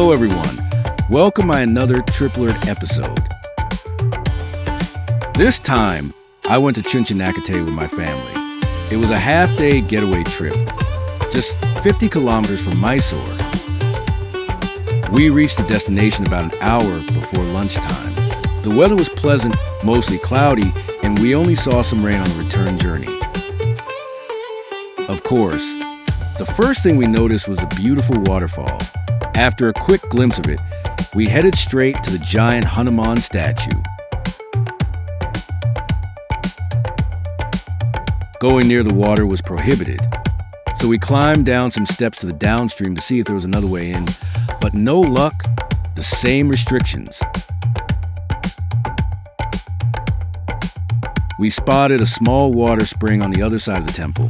Hello everyone, welcome to another Triplored episode. This time, I went to Chunchanakatte with my family. It was a half-day getaway trip, just 50 kilometers from Mysore. We reached the destination about an hour before lunchtime. The weather was pleasant, mostly cloudy, and we only saw some rain on the return journey. Of course, the first thing we noticed was a beautiful waterfall. After a quick glimpse of it, we headed straight to the giant Hanuman statue. Going near the water was prohibited, so we climbed down some steps to the downstream to see if there was another way in, but no luck, the same restrictions. We spotted a small water spring on the other side of the temple,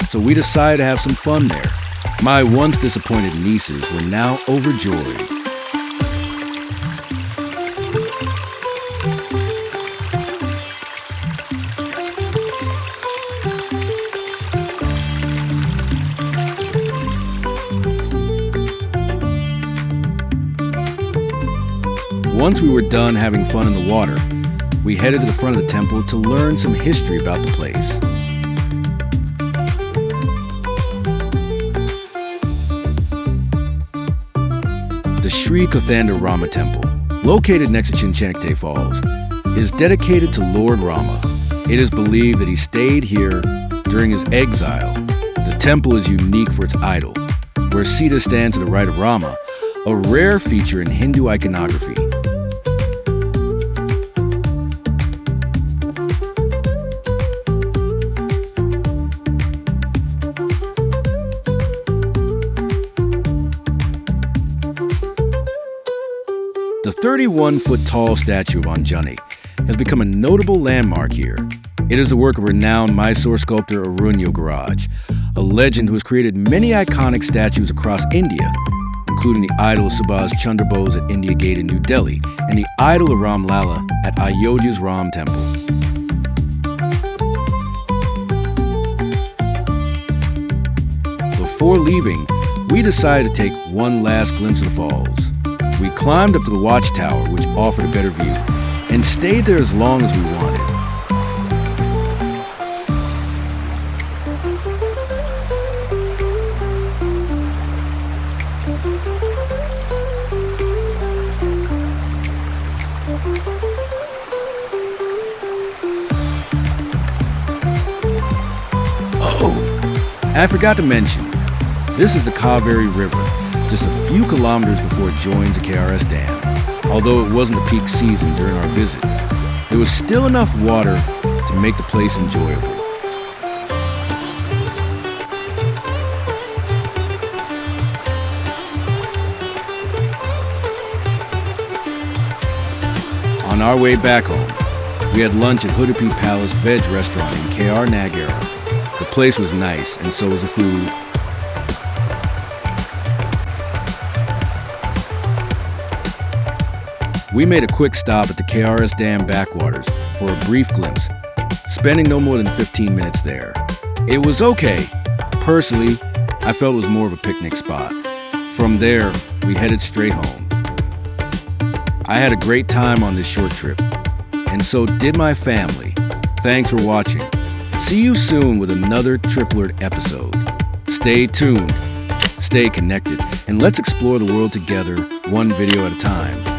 so we decided to have some fun there. My once disappointed nieces were now overjoyed. Once we were done having fun in the water, we headed to the front of the temple to learn some history about the place. The Sri Kothanda Rama Temple, located next to Chunchanakatte Falls, is dedicated to Lord Rama. It is believed that he stayed here during his exile. The temple is unique for its idol, where Sita stands to the right of Rama, a rare feature in Hindu iconography. The 31-foot-tall statue of Anjani has become a notable landmark here. It is the work of renowned Mysore sculptor Arun Yogaraj, a legend who has created many iconic statues across India, including the idol of Subhas Chandra Bose at India Gate in New Delhi and the idol of Ram Lalla at Ayodhya's Ram Temple. Before leaving, we decided to take one last glimpse of the falls. We climbed up to the watchtower, which offered a better view, and stayed there as long as we wanted. Oh, I forgot to mention, this is the Kaveri River, just a few kilometers before it joins the KRS Dam. Although it wasn't a peak season during our visit, there was still enough water to make the place enjoyable. On our way back home, we had lunch at Hudupi Palace Veg Restaurant in KR Nagara. The place was nice, and so was the food. We made a quick stop at the KRS Dam backwaters for a brief glimpse, spending no more than 15 minutes there. It was okay. Personally, I felt it was more of a picnic spot. From there, we headed straight home. I had a great time on this short trip, and so did my family. Thanks for watching. See you soon with another Triplored episode. Stay tuned, stay connected, and let's explore the world together, one video at a time.